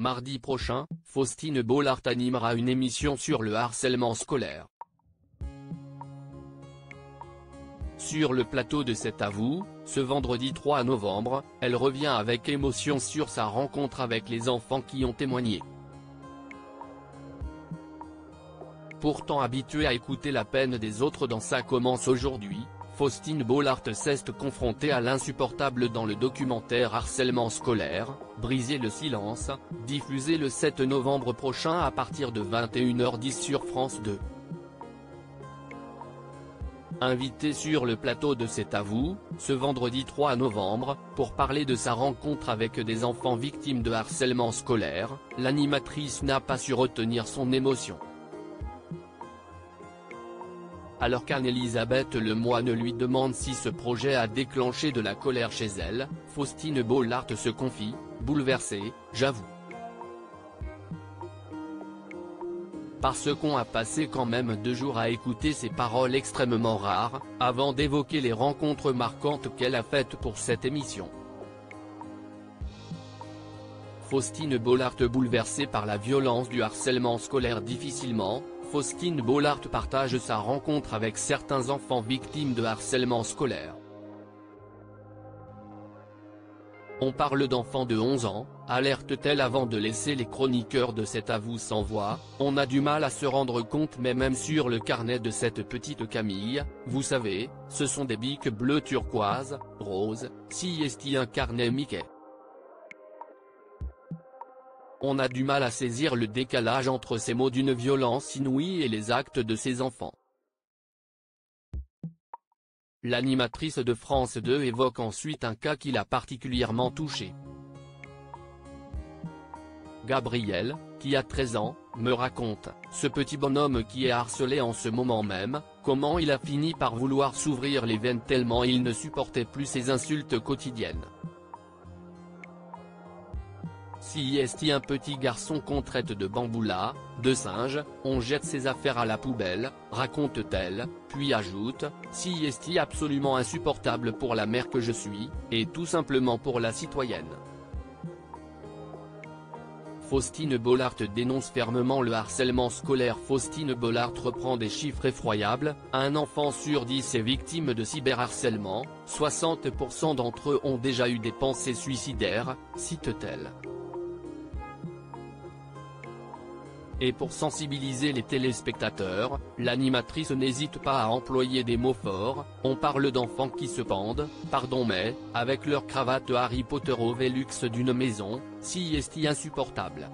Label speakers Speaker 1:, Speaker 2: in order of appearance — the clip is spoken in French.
Speaker 1: Mardi prochain, Faustine Bollaert animera une émission sur le harcèlement scolaire. Sur le plateau de C'est à vous, ce vendredi 3 novembre, elle revient avec émotion sur sa rencontre avec les enfants qui ont témoigné. Pourtant habituée à écouter la peine des autres dans Ça commence aujourd'hui, Faustine Bollaert s'est confrontée à l'insupportable dans le documentaire Harcèlement scolaire, Briser le silence, diffusé le 7 novembre prochain à partir de 21h10 sur France 2. Invitée sur le plateau de C'est à vous, ce vendredi 3 novembre, pour parler de sa rencontre avec des enfants victimes de harcèlement scolaire, l'animatrice n'a pas su retenir son émotion. Alors qu'Anne-Elisabeth Lemoine lui demande si ce projet a déclenché de la colère chez elle, Faustine Bollaert se confie, bouleversée, j'avoue. Parce qu'on a passé quand même 2 jours à écouter ces paroles extrêmement rares, avant d'évoquer les rencontres marquantes qu'elle a faites pour cette émission. Faustine Bollaert bouleversée par la violence du harcèlement scolaire difficilement, Faustine Bollaert partage sa rencontre avec certains enfants victimes de harcèlement scolaire. On parle d'enfants de 11 ans, alerte-t-elle avant de laisser les chroniqueurs de C'est à vous sans voix, on a du mal à se rendre compte mais même sur le carnet de cette petite Camille, vous savez, ce sont des bics bleu turquoise, rose, si est un carnet Mickey. On a du mal à saisir le décalage entre ces mots d'une violence inouïe et les actes de ces enfants. L'animatrice de France 2 évoque ensuite un cas qui l'a particulièrement touchée. Gabriel, qui a 13 ans, me raconte, ce petit bonhomme qui est harcelé en ce moment même, comment il a fini par vouloir s'ouvrir les veines tellement il ne supportait plus ces insultes quotidiennes. Si est un petit garçon qu'on traite de bamboula, de singe, on jette ses affaires à la poubelle, raconte-t-elle, puis ajoute, si est absolument insupportable pour la mère que je suis, et tout simplement pour la citoyenne. Faustine Bollaert dénonce fermement le harcèlement scolaire. Faustine Bollaert reprend des chiffres effroyables, un enfant sur 10 est victime de cyberharcèlement, 60% d'entre eux ont déjà eu des pensées suicidaires, cite-t-elle. Et pour sensibiliser les téléspectateurs, l'animatrice n'hésite pas à employer des mots forts, on parle d'enfants qui se pendent, pardon mais, avec leur cravate Harry Potter au Velux d'une maison, si est insupportable.